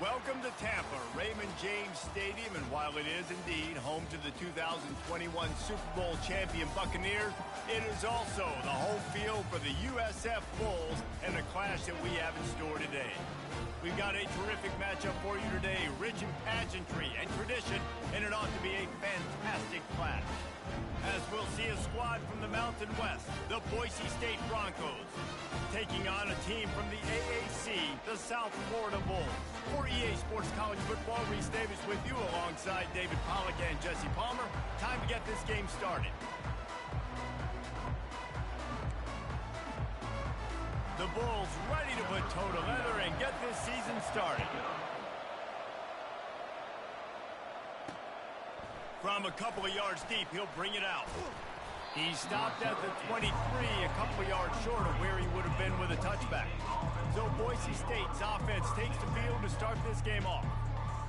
Welcome to Tampa, Raymond James Stadium, and while it is indeed home to the 2021 Super Bowl champion Buccaneers, it is also the home field for the USF Bulls and a clash that we have in store today. We've got a terrific matchup for you today, rich in pageantry and tradition, and it ought to be a fantastic clash. As we'll see a squad from the Mountain West, the Boise State Broncos, taking on a team from the AAC, the South Florida Bulls. For EA Sports College Football, Reese Davis with you alongside David Pollack and Jesse Palmer. Time to get this game started. The Bulls ready to put toe to leather and get this season started. From a couple of yards deep, he'll bring it out. He stopped at the 23, a couple of yards short of where he would have been with a touchback. So Boise State's offense takes the field to start this game off.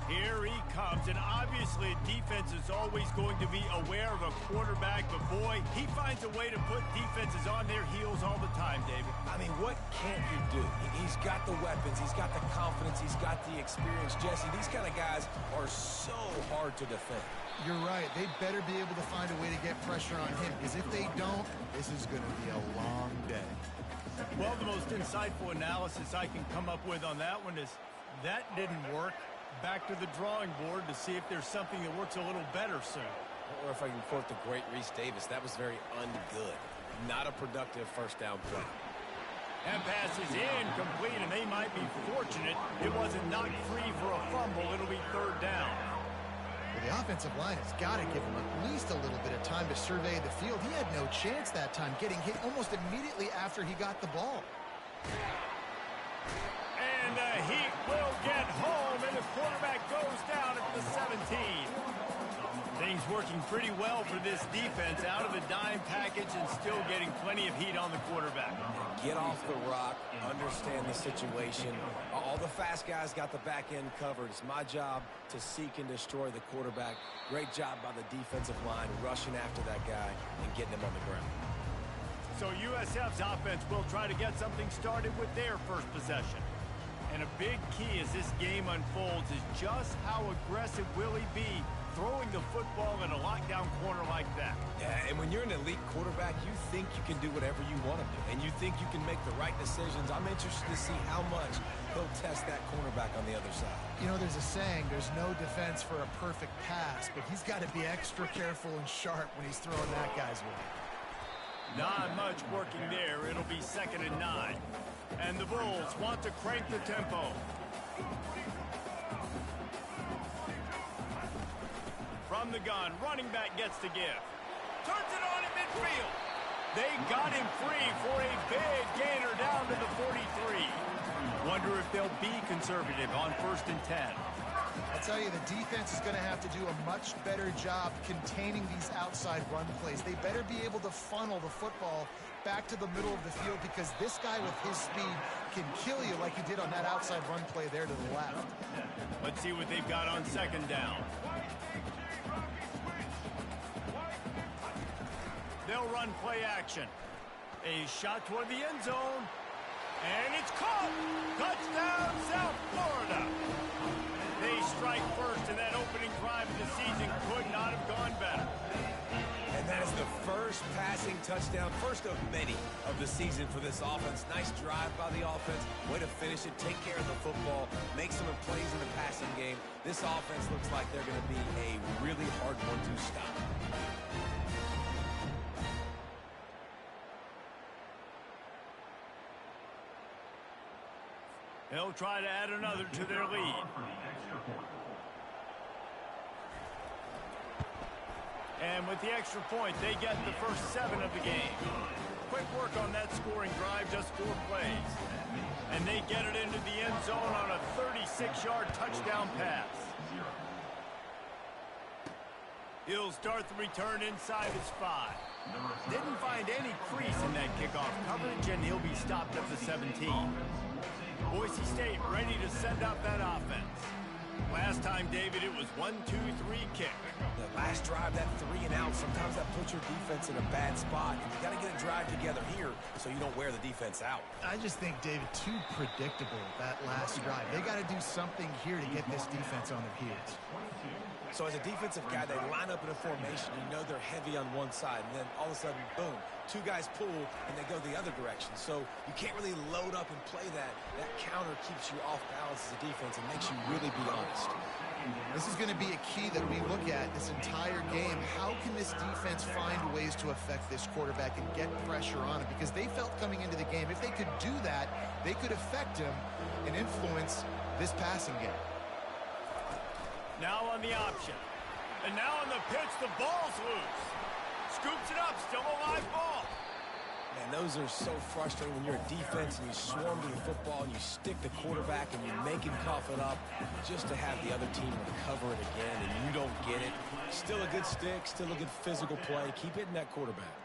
Here he comes, and obviously defense is always going to be aware of a quarterback, but boy, he finds a way to put defenses on their heels all the time, David. I mean, what can't you do? He's got the weapons, he's got the confidence, he's got the experience. Jesse, these kind of guys are so hard to defend. You're right. They better be able to find a way to get pressure on him, because if they don't, this is going to be a long day. Well, the most insightful analysis I can come up with on that one is that didn't work. Back to the drawing board to see if there's something that works a little better soon. Or if I can quote the great Reese Davis, that was very ungood. Not a productive first down play. That pass is incomplete, and they might be fortunate it wasn't knocked free for a fumble. It'll be third down. Well, the offensive line has got to give him at least a little bit of time to survey the field. He had no chance that time, getting hit almost immediately after he got the ball. And the Heat will get home, and the quarterback goes down at the 17. Things working pretty well for this defense, out of the dime package and still getting plenty of heat on the quarterback. Get off the rock, understand the situation. All the fast guys got the back end covered. It's my job to seek and destroy the quarterback. Great job by the defensive line, rushing after that guy and getting him on the ground. So USF's offense will try to get something started with their first possession. And a big key as this game unfolds is just how aggressive will he be throwing the football in a lockdown corner like that. Yeah, and when you're an elite quarterback, you think you can do whatever you want to do, and you think you can make the right decisions. I'm interested to see how much he'll test that cornerback on the other side. You know, there's a saying, there's no defense for a perfect pass, but he's got to be extra careful and sharp when he's throwing that guy's way. Not much working there. It'll be 2nd and 9. And the Bulls want to crank the tempo. From the gun, running back gets to give. Turns it on in midfield. They got him free for a big gainer down to the 43. Wonder if they'll be conservative on 1st and 10. I'll tell you, the defense is going to have to do a much better job containing these outside run plays. They better be able to funnel the football back to the middle of the field, because this guy with his speed can kill you like he did on that outside run play there to the left. Let's see what they've got on 2nd down. They'll run play action. A shot toward the end zone. And it's caught! Touchdown, South Florida! They strike first, and that opening drive of the season could not have gone better. And that is the first passing touchdown, first of many of the season for this offense. Nice drive by the offense. Way to finish it, take care of the football, make some plays in the passing game. This offense looks like they're going to be a really hard one to stop. They'll try to add another to their lead. And with the extra point, they get the first 7 of the game. Quick work on that scoring drive, just 4 plays. And they get it into the end zone on a 36-yard touchdown pass. He'll start the return inside his 5. Didn't find any crease in that kickoff coverage, and he'll be stopped at the 17. Boise State ready to send out that offense. Last time, David, it was 1-2-3 kick. The last drive, that 3 and out, sometimes that puts your defense in a bad spot. And you got to get a drive together here so you don't wear the defense out. I just think, David, too predictable, that last drive. They got to do something here to get this defense on their heels. So as a defensive guy, they line up in a formation. You know they're heavy on one side, and then all of a sudden, boom, 2 guys pull, and they go the other direction. So you can't really load up and play that. That counter keeps you off balance as a defense and makes you really be honest. This is going to be a key that we look at this entire game. How can this defense find ways to affect this quarterback and get pressure on him? Because they felt coming into the game, if they could do that, they could affect him and influence this passing game. Now on the option. And now on the pitch, the ball's loose. Scoops it up, still a live ball. Man, those are so frustrating when you're a defense and you swarm to the football and you stick the quarterback and you make him cough it up just to have the other team recover it again and you don't get it. Still a good stick, still a good physical play. Keep hitting that quarterback.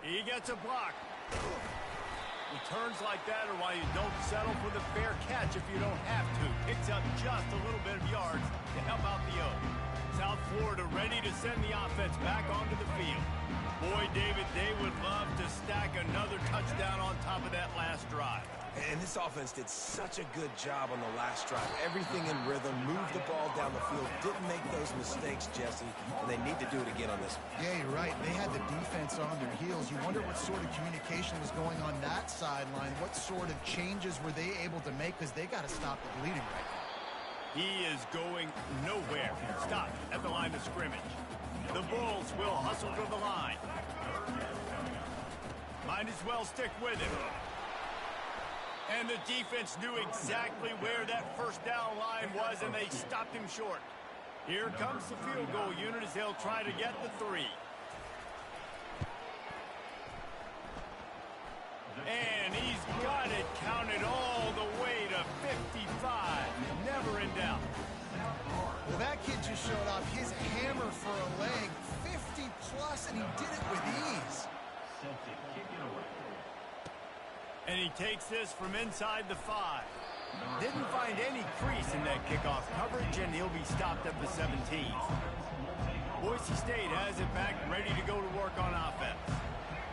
He gets a block. Returns like that are why you don't settle for the fair catch if you don't have to. Picks up just a little bit of yards to help out the Oak. South Florida ready to send the offense back onto the field. Boy, David, they would love to stack another touchdown on top of that last drive. And this offense did such a good job on the last drive. Everything in rhythm, moved the ball down the field, didn't make those mistakes, Jesse, and they need to do it again on this one. Yeah, you're right. They had the defense on their heels. You wonder what sort of communication was going on that sideline. What sort of changes were they able to make? Because they got to stop the bleeding right now. He is going nowhere. Stop at the line of scrimmage. The Bulls will hustle to the line. Might as well stick with it. And the defense knew exactly where that first down line was, and they stopped him short. Here comes the field goal unit as they'll try to get the 3. And he's got it counted all the way to 55. Never in doubt. Well, that kid just showed off his hammer for a leg, 50-plus, and he did it with ease. And he takes this from inside the 5. Didn't find any crease in that kickoff coverage, and he'll be stopped at the 17. Boise State has it back, ready to go to work on offense.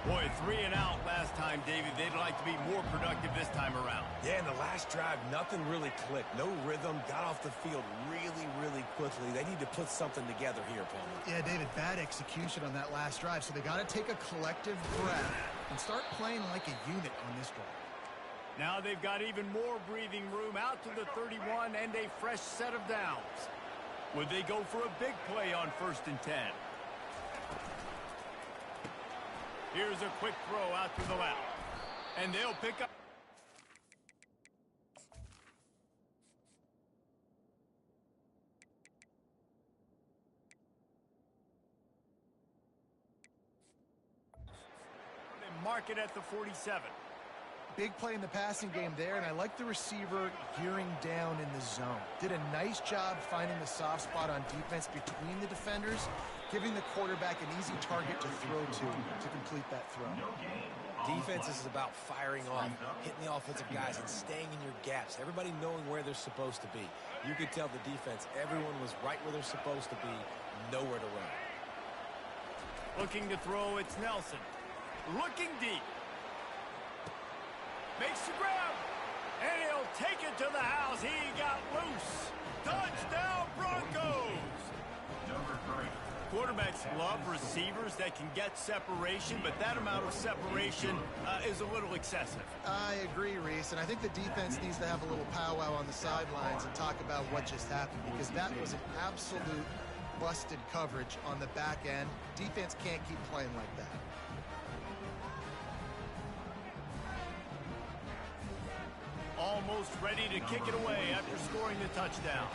Boy, 3 and out last time, David. They'd like to be more productive this time around. Yeah, in the last drive, nothing really clicked. No rhythm, got off the field really, really quickly. They need to put something together here, Paul. Yeah, David, bad execution on that last drive, so they got to take a collective breath and start playing like a unit on this drive. Now they've got even more breathing room out to the 31 and a fresh set of downs. Would they go for a big play on 1st and 10? Here's a quick throw out to the left. And they'll pick up. They mark it at the 47. Big play in the passing game there, and I like the receiver gearing down in the zone. Did a nice job finding the soft spot on defense between the defenders, giving the quarterback an easy target to throw to complete that throw. Defense is about firing off, hitting the offensive guys, and staying in your gaps. Everybody knowing where they're supposed to be. You could tell the defense, everyone was right where they're supposed to be, nowhere to run. Looking to throw, it's Nelson. Looking deep. Makes the grab, and he'll take it to the house. He got loose. Touchdown, Broncos! Quarterbacks love receivers that can get separation, but that amount of separation is a little excessive. I agree, Reese, and I think the defense needs to have a little powwow on the sidelines and talk about what just happened, because that was an absolute busted coverage on the back end. Defense can't keep playing like that. Almost ready to kick it away after scoring the touchdown.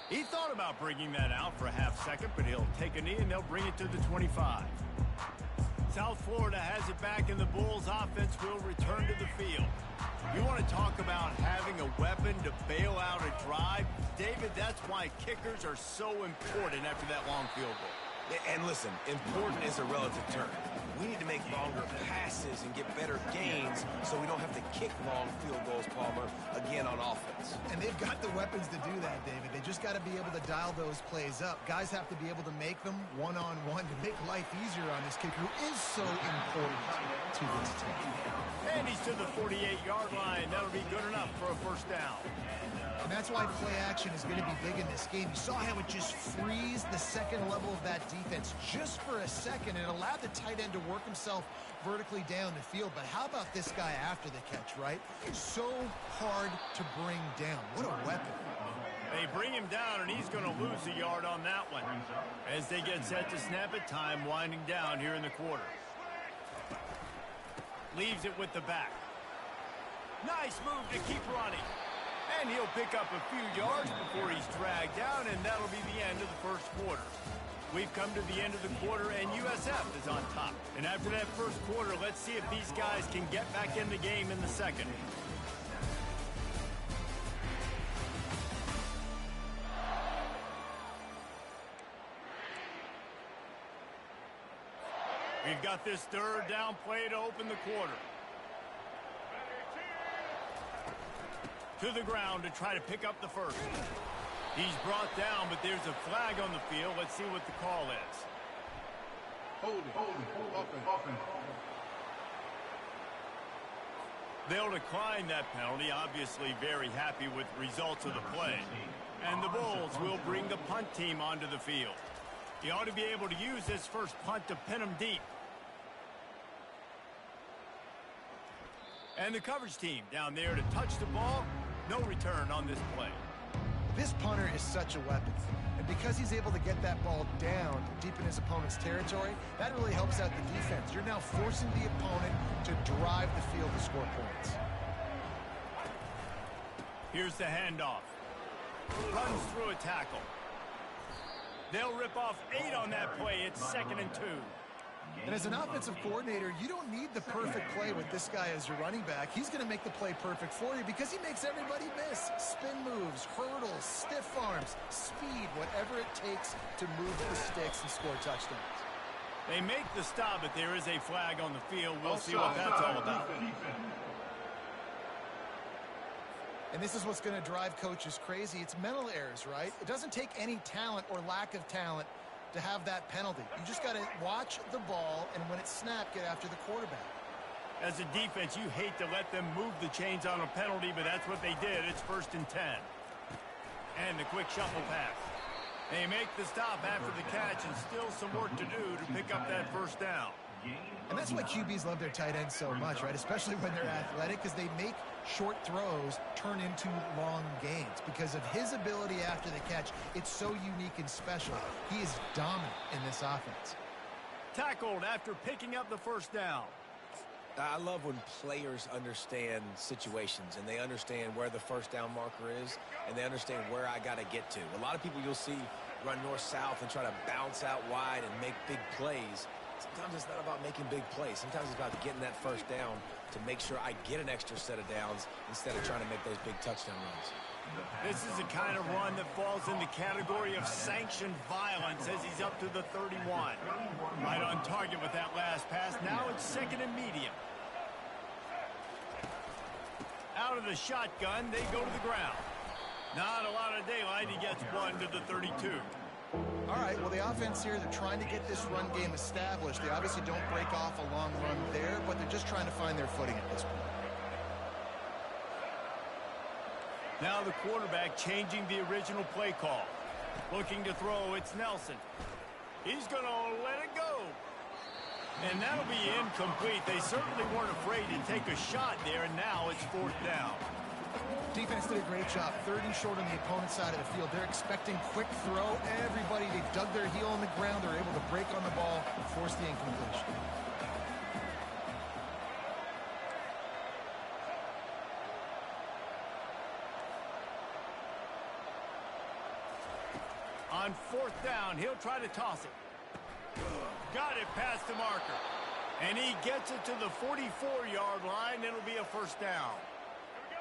He thought about bringing that out for a half second, but he'll take a knee and they'll bring it to the 25. South Florida has it back, and the Bulls offense will return to the field. You want to talk about having a weapon to bail out a drive? David, that's why kickers are so important after that long field goal. And listen, important is a relative term. We need to make longer passes and get better gains so we don't have to kick long field goals, Palmer, again on offense. And they've got the weapons to do that, David. They just got to be able to dial those plays up. Guys have to be able to make them one-on-one to make life easier on this kicker who is so important to this team. And he's to the 48-yard line. That'll be good enough for a first down. And that's why play action is going to be big in this game. You saw how it just frees the second level of that defense just for a second and allowed the tight end to work himself vertically down the field. But how about this guy after the catch, right? So hard to bring down. What a weapon. They bring him down, and he's going to lose a yard on that one. As they get set to snap it, time winding down here in the quarter. Leaves it with the back. Nice move to keep running. And he'll pick up a few yards before he's dragged down, and that'll be the end of the first quarter. We've come to the end of the quarter, and USF is on top. And after that first quarter, let's see if these guys can get back in the game in the second. We've got this third down play to open the quarter. To the ground to try to pick up the first. He's brought down, but there's a flag on the field. Let's see what the call is. Open. They'll decline that penalty, obviously very happy with the results of the play. And the Bulls will bring the punt team onto the field. He ought to be able to use this first punt to pin him deep. And the coverage team down there to touch the ball. No return on this play. This punter is such a weapon. And because he's able to get that ball down deep in his opponent's territory, that really helps out the defense. You're now forcing the opponent to drive the field to score points. Here's the handoff. Runs through a tackle. They'll rip off 8 on that play. It's 2nd and 2. And as an offensive coordinator, you don't need the perfect play with this guy as your running back. He's going to make the play perfect for you because he makes everybody miss. Spin moves, hurdles, stiff arms, speed, whatever it takes to move the sticks and score touchdowns. They make the stop, but there is a flag on the field. We'll see what that's all about. And this is what's going to drive coaches crazy. It's mental errors, right? It doesn't take any talent or lack of talent to have that penalty. You just got to watch the ball, and when it's snapped, get after the quarterback. As a defense, you hate to let them move the chains on a penalty, but that's what they did. It's 1st and 10. And the quick shuffle pass. They make the stop after the catch, and still some work to do to pick up that first down. And that's why QBs love their tight ends so much, right? Especially when they're athletic, because they make short throws turn into long gains. Because of his ability after the catch, it's so unique and special. He is dominant in this offense. Tackled after picking up the first down. I love when players understand situations and they understand where the first down marker is and they understand where I got to get to. A lot of people you'll see run north-south and try to bounce out wide and make big plays. Sometimes it's not about making big plays. Sometimes it's about getting that first down to make sure I get an extra set of downs instead of trying to make those big touchdown runs. This is the kind of run that falls in the category of sanctioned violence as he's up to the 31. Right on target with that last pass. Now it's 2nd and medium. Out of the shotgun, they go to the ground. Not a lot of daylight. He gets one to the 32. All right, well, the offense here, they're trying to get this run game established. They obviously don't break off a long run there, but they're just trying to find their footing at this point. Now the quarterback changing the original play call. Looking to throw, it's Nelson. He's going to let it go. And that'll be incomplete. They certainly weren't afraid to take a shot there, and now it's 4th down. Defense did a great job. 30 short on the opponent's side of the field. They're expecting quick throw. Everybody, they dug their heel on the ground. They're able to break on the ball and force the incompletion. On 4th down, he'll try to toss it. Got it past the marker. And he gets it to the 44-yard line. It'll be a first down.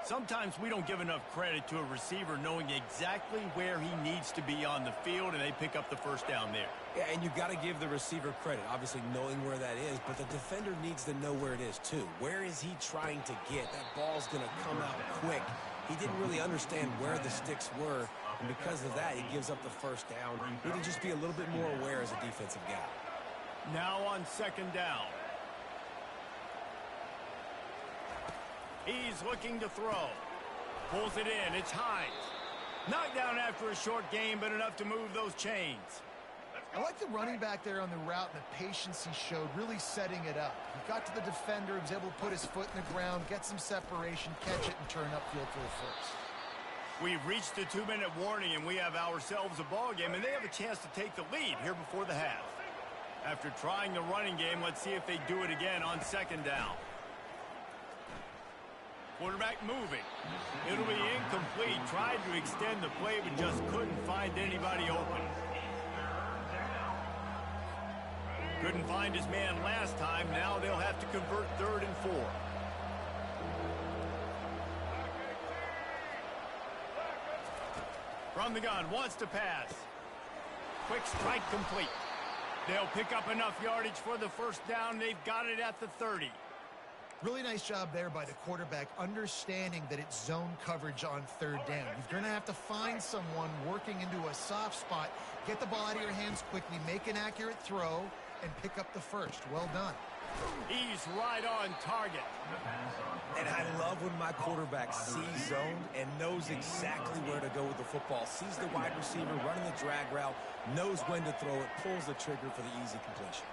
Sometimes we don't give enough credit to a receiver knowing exactly where he needs to be on the field, and they pick up the first down there. Yeah, and you've got to give the receiver credit, obviously knowing where that is, but the defender needs to know where it is too. Where is he trying to get? That ball's going to come out quick. He didn't really understand where the sticks were, and because of that, he gives up the first down. He need to just be a little bit more aware as a defensive guy. Now on second down. He's looking to throw. Pulls it in. It's Hines. Knocked down after a short game, but enough to move those chains. I like the running back there on the route and the patience he showed, really setting it up. He got to the defender, he was able to put his foot in the ground, get some separation, catch it, and turn upfield for the first. We've reached the 2-minute warning, and we have ourselves a ball game, and they have a chance to take the lead here before the half. After trying the running game, let's see if they do it again on second down. Quarterback moving. It'll be incomplete. Tried to extend the play, but just couldn't find anybody open. Couldn't find his man last time. Now they'll have to convert 3rd and 4. From the gun, wants to pass. Quick strike complete. They'll pick up enough yardage for the first down. They've got it at the 30. Really nice job there by the quarterback, understanding that it's zone coverage on 3rd down. You're going to have to find someone working into a soft spot, get the ball out of your hands quickly, make an accurate throw, and pick up the first. Well done. He's right on target. And I love when my quarterback sees zone and knows exactly where to go with the football. Sees the wide receiver running the drag route, knows when to throw it, pulls the trigger for the easy completion.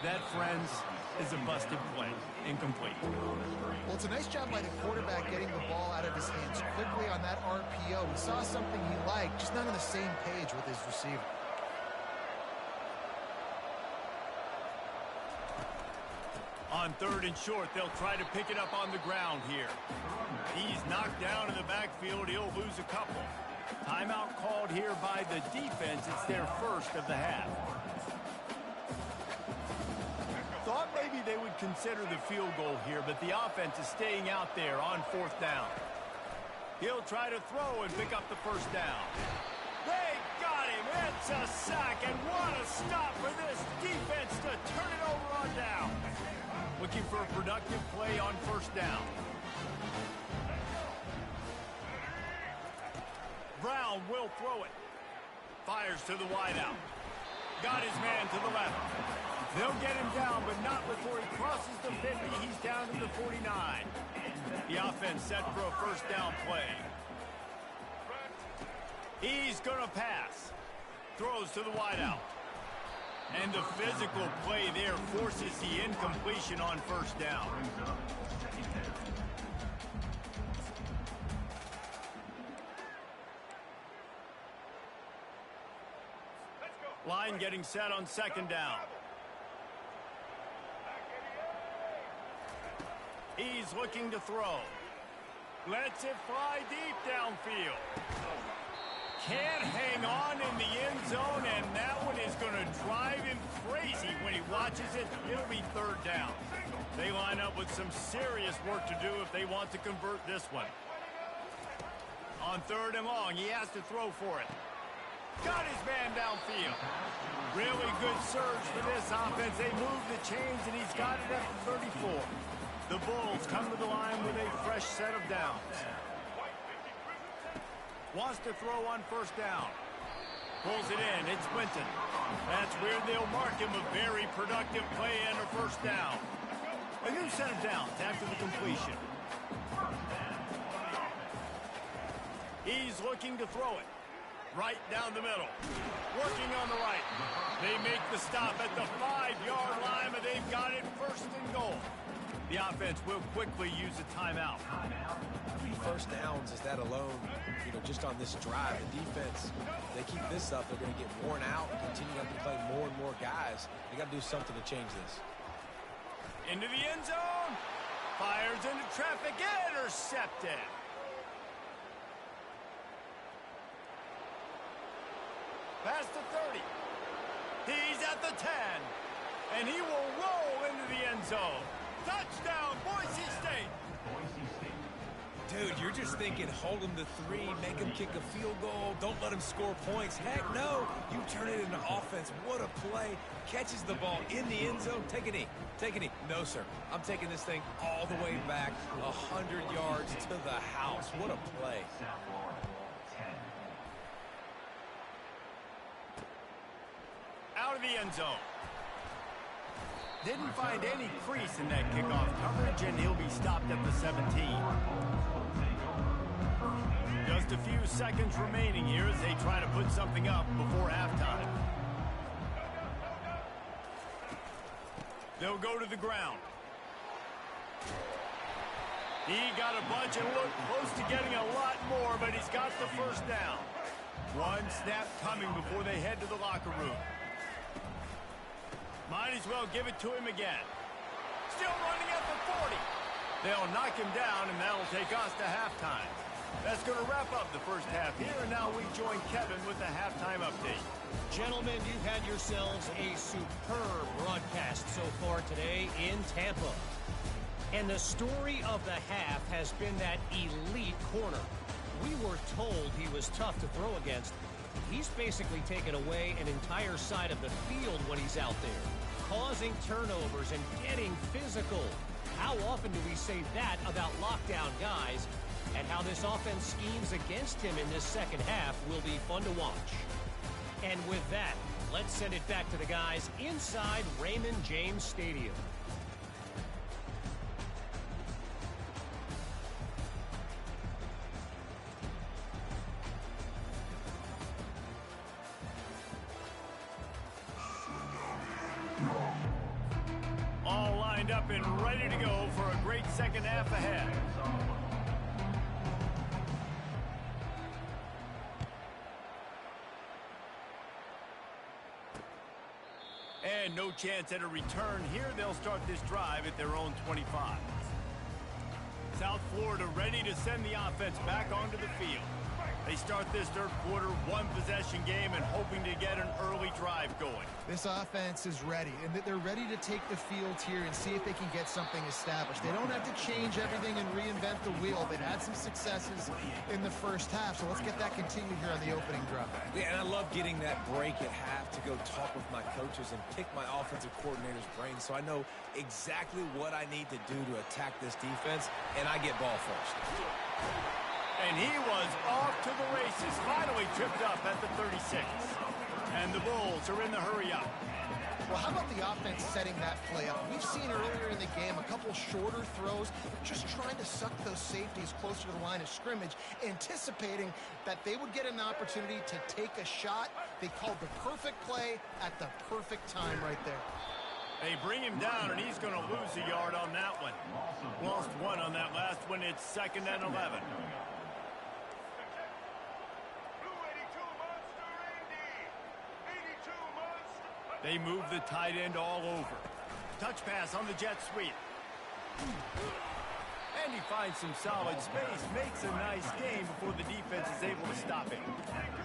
That, friends, is a busted play. Incomplete. Well, it's a nice job by the quarterback getting the ball out of his hands quickly on that RPO. He saw something he liked, just not on the same page with his receiver. On 3rd and short, they'll try to pick it up on the ground here. He's knocked down in the backfield. He'll lose a couple. Timeout called here by the defense. It's their first of the half. Thought maybe they would consider the field goal here, but the offense is staying out there on 4th down. He'll try to throw and pick up the first down. They got him. It's a sack, and what a stop for this defense to turn it over on down. Looking for a productive play on 1st down. Brown will throw it. Fires to the wideout. Got his man to the left. They'll get him down, but not before he crosses the 50. He's down to the 49. The offense set for a first down play. He's going to pass. Throws to the wideout. And the physical play there forces the incompletion on 1st down. Line getting set on 2nd down. He's looking to throw. Lets it fly deep downfield. Can't hang on in the end zone, and that one is going to drive him crazy when he watches it. It'll be 3rd down. They line up with some serious work to do if they want to convert this one. On 3rd and long, he has to throw for it. Got his man downfield. Really good surge for this offense. They move the chains, and he's got it at the 34. The Bulls come to the line with a fresh set of downs. Wants to throw on 1st down. Pulls it in. It's Winton. That's where they'll mark him. A very productive play and a 1st down. A new set of downs after the completion. He's looking to throw it. Right down the middle. Working on the right. They make the stop at the 5-yard line, but they've got it 1st and goal. The offense will quickly use a timeout. 1st downs is that alone, just on this drive. The defense, they keep this up, they're going to get worn out and continue to have to play more and more guys. They got to do something to change this. Into the end zone. Fires into traffic. Intercepted. Past the 30. He's at the 10. And he will roll into the end zone. Touchdown, Boise State! Dude, you're just thinking, hold him to 3, make him kick a field goal, don't let him score points. Heck no, you turn it into offense. What a play. Catches the ball in the end zone. Take a knee. Take a knee. No, sir. I'm taking this thing all the way back 100 yards to the house. What a play. Out of the end zone. Didn't find any crease in that kickoff coverage, and he'll be stopped at the 17. Just a few seconds remaining here as they try to put something up before halftime. They'll go to the ground. He got a bunch and looked close to getting a lot more, but he's got the first down. One snap coming before they head to the locker room. Might as well give it to him again. Still running at the 40. They'll knock him down, and that'll take us to halftime. That's going to wrap up the first half here, and now we join Kevin with the halftime update. Gentlemen, you've had yourselves a superb broadcast so far today in Tampa. And the story of the half has been that elite corner. We were told he was tough to throw against. He's basically taken away an entire side of the field when he's out there, causing turnovers and getting physical. How often do we say that about lockdown guys? And how this offense schemes against him in this second half will be fun to watch. And with that, let's send it back to the guys inside Raymond James Stadium. All lined up and ready to go for a great second half ahead. And no chance at a return here. They'll start this drive at their own 25. South Florida ready to send the offense back onto the field. They start this third quarter one-possession game and hoping to get an early drive going. This offense is ready, and they're ready to take the field here and see if they can get something established. They don't have to change everything and reinvent the wheel. They've had some successes in the first half, so let's get that continued here on the opening drive. Yeah, and I love getting that break at half to go talk with my coaches and pick my offensive coordinator's brain so I know exactly what I need to do to attack this defense, and I get ball first. And he was off to the races, finally tripped up at the 36. And the Bulls are in the hurry-up. Well, how about the offense setting that play up? We've seen earlier in the game a couple shorter throws, just trying to suck those safeties closer to the line of scrimmage, anticipating that they would get an opportunity to take a shot. They called the perfect play at the perfect time right there. They bring him down, and he's going to lose a yard on that one. Lost one on that last one. It's 2nd and 11. They move the tight end all over. Touch pass on the jet sweep. And he finds some solid space, makes a nice gain before the defense is able to stop him.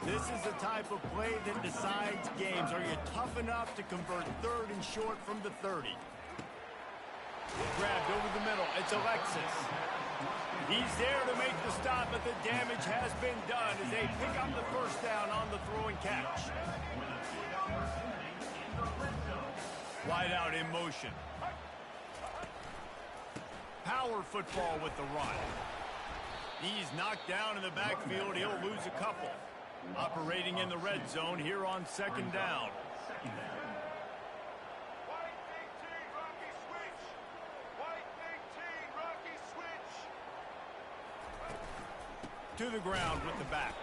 This is the type of play that decides games. Are you tough enough to convert 3rd and short from the 30? Grabbed over the middle. It's Alexis. He's there to make the stop, but the damage has been done as they pick up the first down on the throw and catch. Wide out in motion. Power football with the run. He's knocked down in the backfield. He'll lose a couple. Operating in the red zone here on 2nd down. To the ground with the back.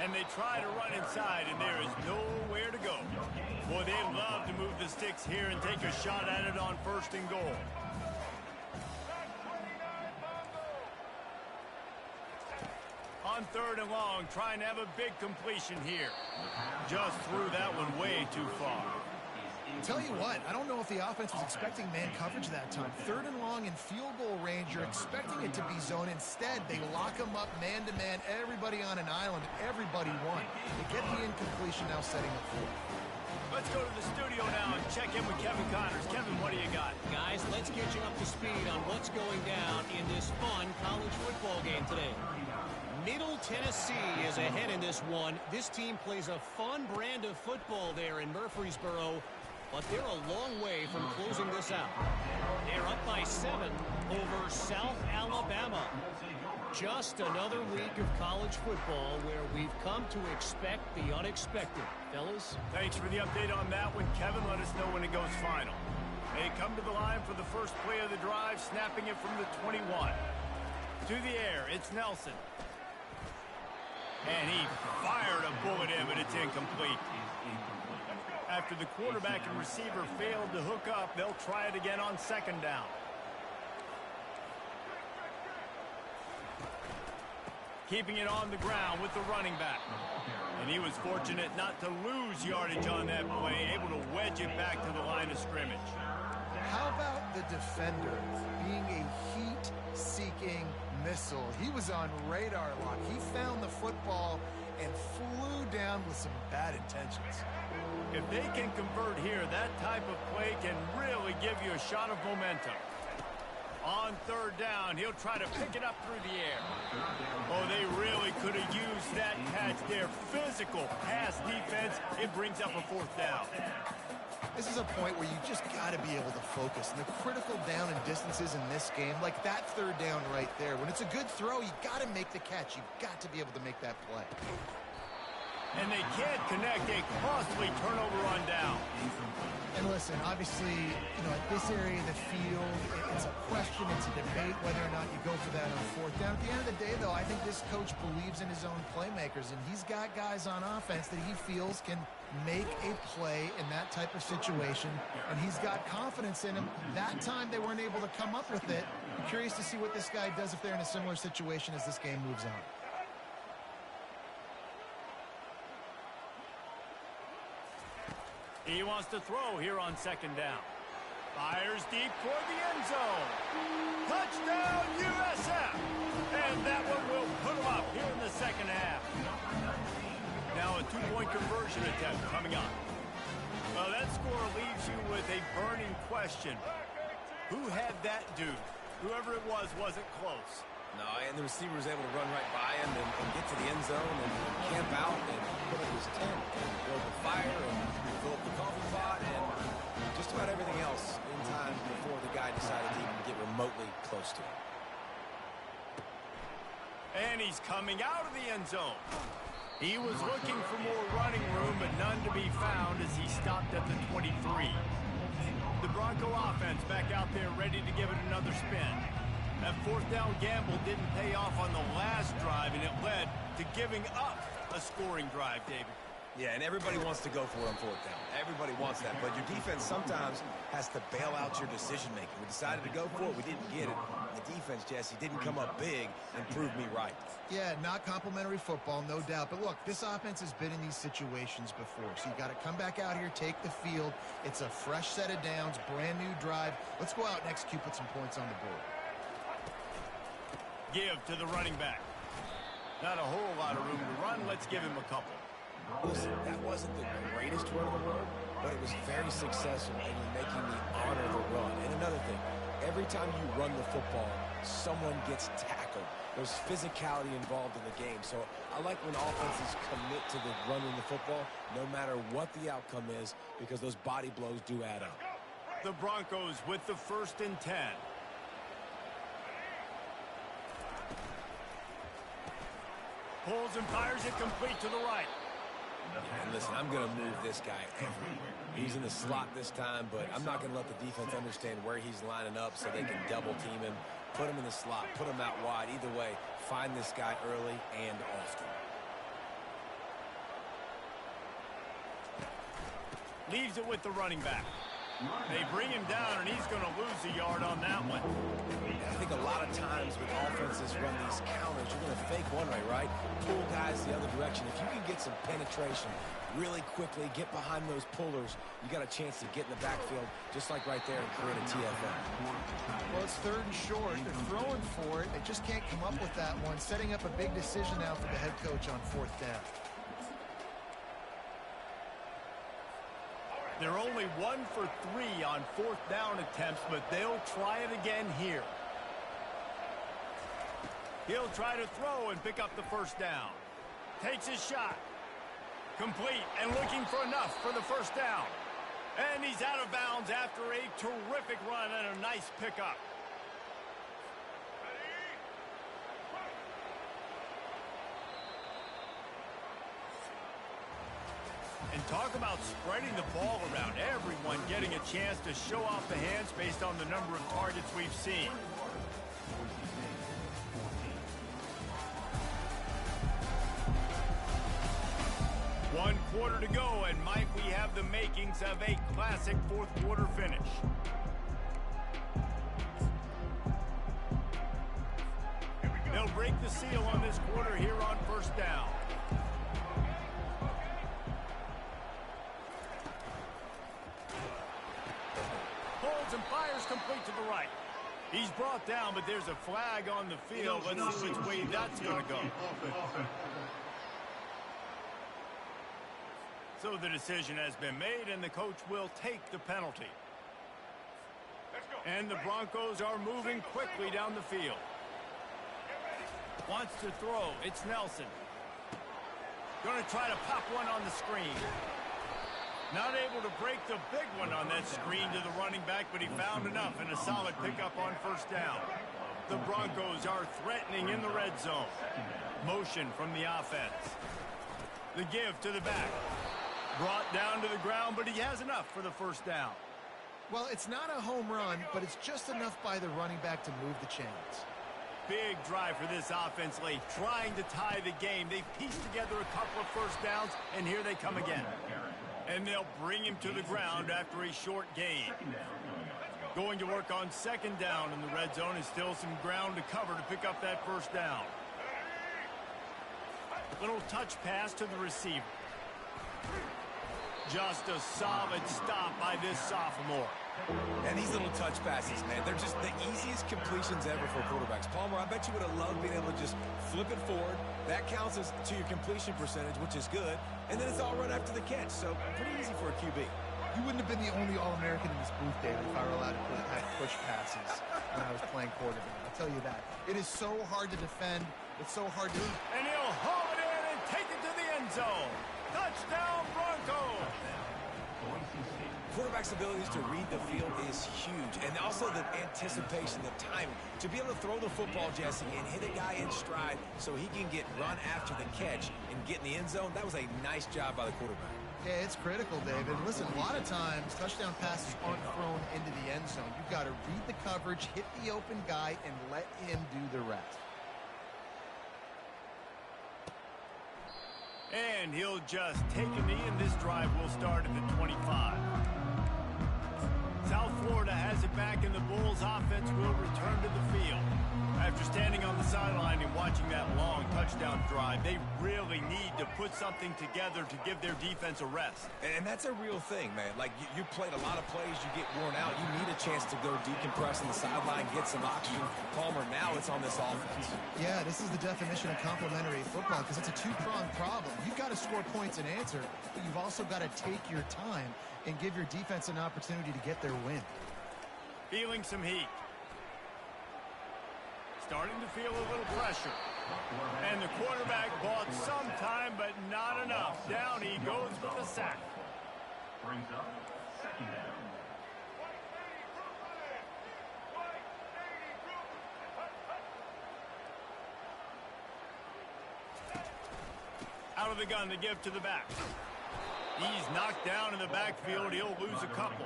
And they try to run inside, and there is nowhere to go. Boy, they love to move the sticks here and take a shot at it on 1st and goal. On 3rd and long, trying to have a big completion here. Just threw that one way too far. Tell you what, I don't know if the offense was expecting man coverage that time. 3rd and long in field goal range, you're expecting it to be zone. Instead, they lock them up man-to-man, everybody on an island, everybody won. They get the incompletion now setting up 4. Let's go to the studio now and check in with Kevin Connors. Kevin, what do you got? Guys, let's get you up to speed on what's going down in this fun college football game today. Middle Tennessee is ahead in this one. This team plays a fun brand of football there in Murfreesboro, but they're a long way from closing this out. They're up by 7 over South Alabama. Just another week of college football where we've come to expect the unexpected. Fellas? Thanks for the update on that one, Kevin. Let us know when it goes final. They come to the line for the first play of the drive, snapping it from the 21. To the air, it's Nelson. And he fired a bullet in, but it's incomplete. After the quarterback and receiver failed to hook up, they'll try it again on second down. Keeping it on the ground with the running back. And he was fortunate not to lose yardage on that play, able to wedge it back to the line of scrimmage. How about the defender being a heat-seeking missile? He was on radar lock. He found the football and flew down with some bad intentions. If they can convert here, that type of play can really give you a shot of momentum. On third down, he'll try to pick it up through the air. Oh, they really could have used that catch there. Physical pass defense. It brings up a fourth down. This is a point where you just got to be able to focus. And the critical down and distances in this game, like that third down right there, when it's a good throw, you got to make the catch. You've got to be able to make that play. And they can't connect a costly turnover on down. And listen, obviously, at this area of the field, it's a question, it's a debate whether or not you go for that on fourth down. At the end of the day, though, I think this coach believes in his own playmakers, and he's got guys on offense that he feels can make a play in that type of situation, and he's got confidence in him. That time they weren't able to come up with it. I'm curious to see what this guy does if they're in a similar situation as this game moves on. He wants to throw here on second down. Fires deep toward the end zone. Touchdown, USF! And that one will put him up here in the second half. Now a two-point conversion attempt coming up. Well, that score leaves you with a burning question. Who had that dude? Whoever it was wasn't close. No, and the receiver was able to run right by him and get to the end zone and camp out and put up his tent and build the fire and fill up the coffee pot and just about everything else in time before the guy decided to even get remotely close to him. And he's coming out of the end zone. He was looking for more running room, but none to be found as he stopped at the 23. The Bronco offense back out there ready to give it another spin. That fourth down gamble didn't pay off on the last drive, and it led to giving up a scoring drive, David. Yeah, and everybody wants to go for it on fourth down. Everybody wants that, but your defense sometimes has to bail out your decision-making. We decided to go for it. We didn't get it. The defense, Jesse, didn't come up big and prove me right. Yeah, not complimentary football, no doubt. But look, this offense has been in these situations before, so you got to come back out here, take the field. It's a fresh set of downs, brand new drive. Let's go out and execute, put some points on the board. Give to the running back. Not a whole lot of room to run. Let's give him a couple. Listen, that wasn't the greatest run in the world, but it was very successful and you're making me honor the run. And another thing, every time you run the football, someone gets tackled. There's physicality involved in the game. So I like when offenses commit to the running the football, no matter what the outcome is, because those body blows do add up. The Broncos with the 1st and 10. Pulls and fires it complete to the right. And listen, I'm going to move this guy everywhere. He's in the slot this time, but I'm not going to let the defense understand where he's lining up so they can double team him. Put him in the slot, put him out wide. Either way, find this guy early and often. Leaves it with the running back. They bring him down, and he's going to lose a yard on that one. I think a lot of times when offenses run these counters, you're going to fake one way, right? Pull guys the other direction. If you can get some penetration really quickly, get behind those pullers, you got a chance to get in the backfield, just like right there, and create a TFL. Well, it's 3rd and short. They're throwing for it. They just can't come up with that one. Setting up a big decision now for the head coach on 4th down. They're only 1 for 3 on 4th down attempts, but they'll try it again here. He'll try to throw and pick up the first down. Takes his shot. Complete and looking for enough for the first down. And he's out of bounds after a terrific run and a nice pickup. And talk about spreading the ball around. Everyone getting a chance to show off the hands based on the number of targets we've seen. One quarter to go, and might we have the makings of a classic fourth quarter finish. They'll break the seal on this quarter here on first down. Holds and fires complete to the right. He's brought down, but there's a flag on the field. Let's see which way that's going to go. So the decision has been made, and the coach will take the penalty. And the Broncos are moving quickly down the field. Wants to throw. It's Nelson. Going to try to pop one on the screen. Not able to break the big one on that screen to the running back, but he found enough and a solid pickup on first down. The Broncos are threatening in the red zone. Motion from the offense. The give to the back. Brought down to the ground, but he has enough for the first down. Well, it's not a home run, but it's just enough by the running back to move the chains. Big drive for this offense late, trying to tie the game. They've pieced together a couple of first downs, and here they come again. And they'll bring him to the ground after a short gain. Going to work on second down in the red zone, is still some ground to cover to pick up that first down. Little touch pass to the receiver. Just a solid stop by this sophomore. And these little touch passes, man, they're just the easiest completions ever for quarterbacks. Palmer, I bet you would have loved being able to just flip it forward. That counts as to your completion percentage, which is good. And then it's all run after the catch, so pretty easy for a QB. You wouldn't have been the only All-American in this booth, David, if I were allowed to push passes when I was playing quarterback. I'll tell you that. It is so hard to defend. It's so hard to... And he'll haul it in and take it to the end zone. Touchdown, Broncos! Quarterback's abilities to read the field is huge, and also the anticipation, the timing. To be able to throw the football, Jesse, and hit a guy in stride so he can get run after the catch and get in the end zone, that was a nice job by the quarterback. Yeah, it's critical, David. Listen, a lot of times, touchdown passes aren't thrown into the end zone. You've got to read the coverage, hit the open guy, and let him do the rest. And he'll just take a knee, and this drive will start at the 25. South Florida has it back, and the Bulls offense will return to the field. After standing on the sideline and watching that long touchdown drive, they really need to put something together to give their defense a rest. And that's a real thing, man. Like, you played a lot of plays, you get worn out, you need a chance to go decompress on the sideline, get some oxygen. Palmer, now it's on this offense. Yeah, this is the definition of complementary football because it's a two-pronged problem. You've got to score points and answer, but you've also got to take your time and give your defense an opportunity to get their win. Feeling some heat. Starting to feel a little pressure. And the quarterback bought some time, but not enough. Down he goes with the sack. Brings up second down. Out of the gun to give to the back. He's knocked down in the backfield. He'll lose a couple.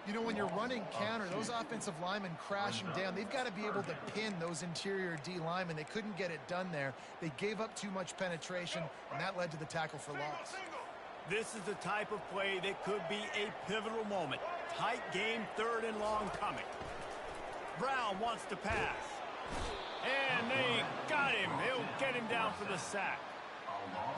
You know, when you're running counter, those offensive linemen crashing down, they've got to be able to pin those interior D linemen. They couldn't get it done there. They gave up too much penetration, and that led to the tackle for loss. This is the type of play that could be a pivotal moment. Tight game, third and long coming. Brown wants to pass. And they got him. He'll get him down for the sack.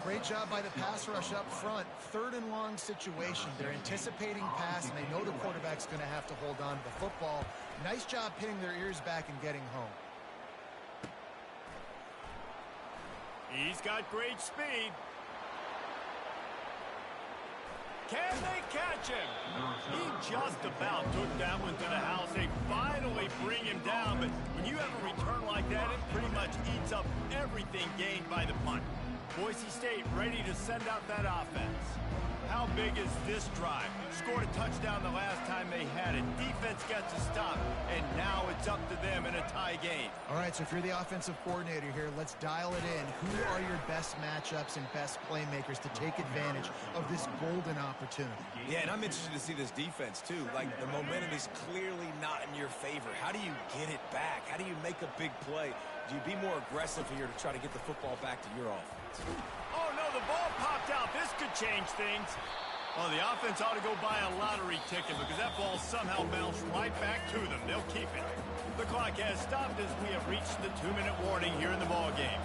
Great job by the pass rush up front. Third and long situation. They're anticipating pass, and they know the quarterback's going to have to hold on to the football. Nice job pinning their ears back and getting home. He's got great speed. Can they catch him? He just about took that one to the house. They finally bring him down, but when you have a return like that, it pretty much eats up everything gained by the punt. Boise State ready to send out that offense. How big is this drive? Scored a touchdown the last time they had it. Defense gets a stop, and now it's up to them in a tie game. All right, so if you're the offensive coordinator here, let's dial it in. Who are your best matchups and best playmakers to take advantage of this golden opportunity? Yeah, and I'm interested to see this defense, too. Like, the momentum is clearly not in your favor. How do you get it back? How do you make a big play? Do you be more aggressive here to try to get the football back to your offense? Oh, no, the ball popped out. This could change things. Oh, the offense ought to go buy a lottery ticket because that ball somehow bounced right back to them. They'll keep it. The clock has stopped as we have reached the 2-minute warning here in the ball game.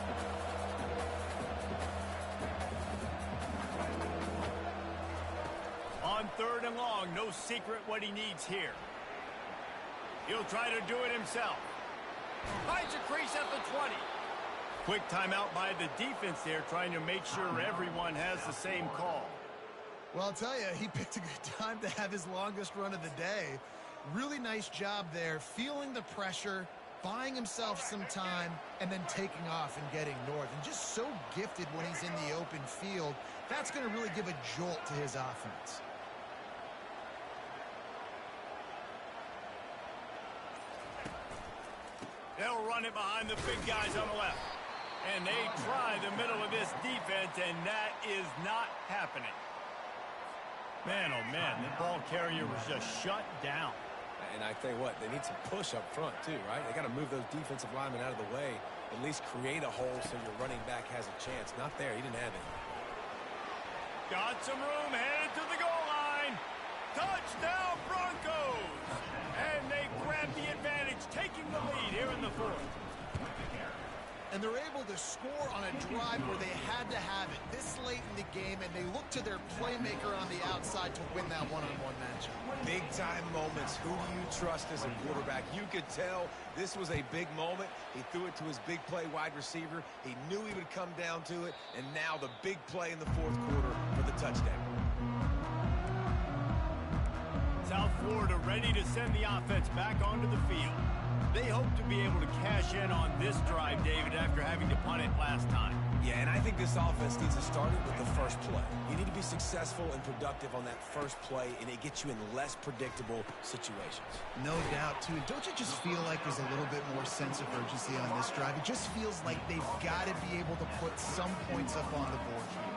On 3rd and long, no secret what he needs here. He'll try to do it himself. Finds a crease at the 20. Quick timeout by the defense there, trying to make sure everyone has the same call. Well, I'll tell you, he picked a good time to have his longest run of the day. Really nice job there, feeling the pressure, buying himself some time, and then taking off and getting north. And just so gifted when he's in the open field. That's going to really give a jolt to his offense. They'll run it behind the big guys on the left. And they try the middle of this defense, and that is not happening. Man, oh man, the ball carrier was just shut down. And I tell you what, they need some push up front, too, right? They got to move those defensive linemen out of the way, at least create a hole so your running back has a chance. Not there. He didn't have it. Got some room, headed to the goal line. Touchdown, Broncos! And they grab the advantage, taking the lead here in the 4th. And they're able to score on a drive where they had to have it this late in the game, and they look to their playmaker on the outside to win that one-on-one matchup. Big-time moments. Who do you trust as a quarterback? You could tell this was a big moment. He threw it to his big play wide receiver. He knew he would come down to it, and now the big play in the 4th quarter for the touchdown. South Florida ready to send the offense back onto the field. They hope to be able to cash in on this drive, David, after having to punt it last time. Yeah, and I think this offense needs to start it with the first play. You need to be successful and productive on that first play, and it gets you in less predictable situations. No doubt, too. Don't you just feel like there's a little bit more sense of urgency on this drive? It just feels like they've got to be able to put some points up on the board here.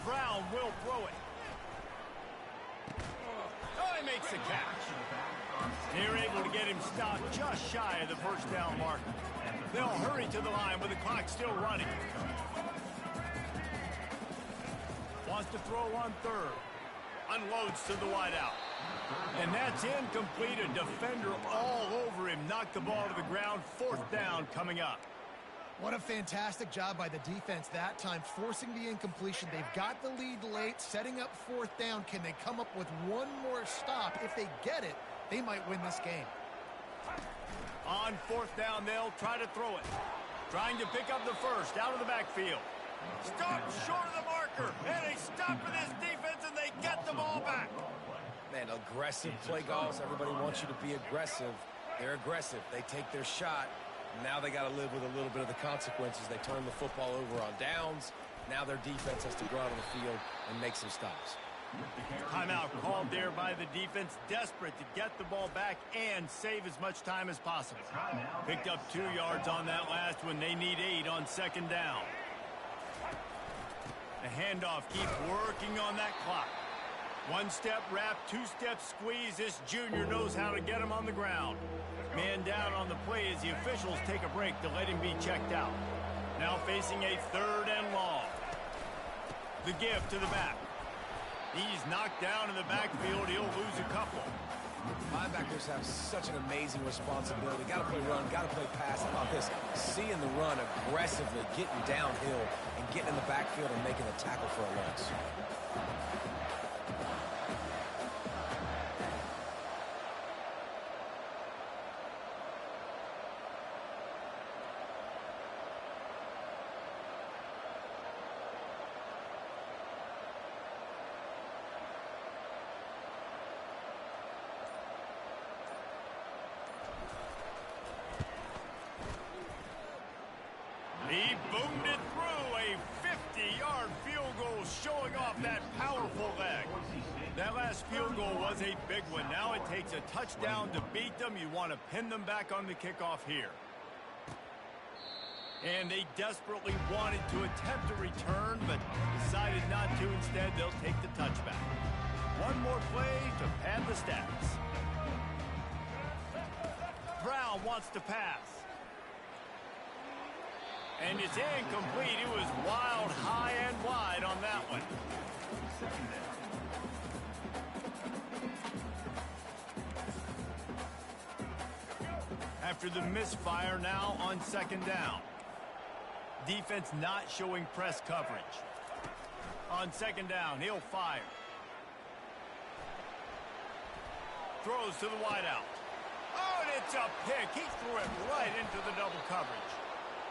Brown will throw it. Oh, he makes the catch. They're able to get him stopped just shy of the first down marker. They'll hurry to the line with the clock still running. Wants to throw on 3rd. Unloads to the wideout. And that's incomplete. A defender all over him. Knocked the ball to the ground. 4th down coming up. What a fantastic job by the defense that time, forcing the incompletion. They've got the lead late, setting up 4th down. Can they come up with one more stop? If they get it, they might win this game. On 4th down, they'll try to throw it. Trying to pick up the first out of the backfield. Stop short of the marker, and they stop for this defense, and they get the ball back. Man, aggressive play calls. Everybody wants you to be aggressive. They're aggressive. They take their shot. Now they got to live with a little bit of the consequences. They turn the football over on downs. Now their defense has to go out on the field and make some stops. Timeout called there by the defense, desperate to get the ball back and save as much time as possible. Picked up 2 yards on that last one. They need 8 on 2nd down. The handoff keeps working on that clock. 1-step wrap, 2-step squeeze. This junior knows how to get him on the ground. Man down on the play as the officials take a break to let him be checked out. Now facing a 3rd and long. The give to the back. He's knocked down in the backfield. He'll lose a couple. Linebackers have such an amazing responsibility. Got to play run, got to play pass. How about this? Seeing the run aggressively, getting downhill, and getting in the backfield and making a tackle for a loss. was a big one. Now it takes a touchdown to beat them. You want to pin them back on the kickoff here. And they desperately wanted to attempt a return, but decided not to. Instead, they'll take the touchback. One more play to pad the stats. Brown wants to pass. And it's incomplete. It was wild, high and wide on that one. After the misfire, now on second down. Defense not showing press coverage. On second down, he'll fire. Throws to the wideout. Oh, and it's a pick. He threw it right into the double coverage.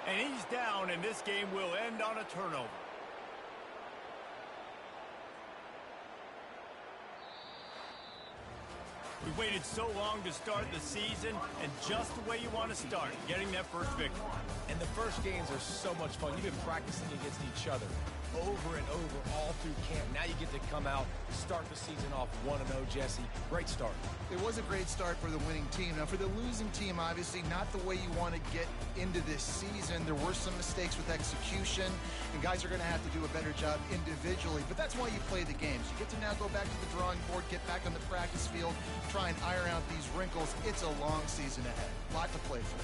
And he's down, and this game will end on a turnover. We waited so long to start the season, and just the way you want to start, getting that first victory. And the first games are so much fun. You've been practicing against each other over and over all through camp. Now you get to come out, start the season off 1-0, Jesse. Great start. It was a great start for the winning team. Now, for the losing team, obviously not the way you want to get into this season. There were some mistakes with execution, and guys are going to have to do a better job individually. But that's why you play the games. You get to now go back to the drawing board, get back on the practice field, try and iron out these wrinkles. It's a long season ahead. A lot to play for.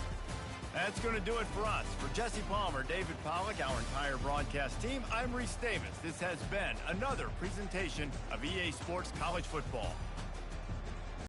That's going to do it for us. For Jesse Palmer, David Pollack, our entire broadcast team, I'm Reese Davis. This has been another presentation of EA Sports College Football.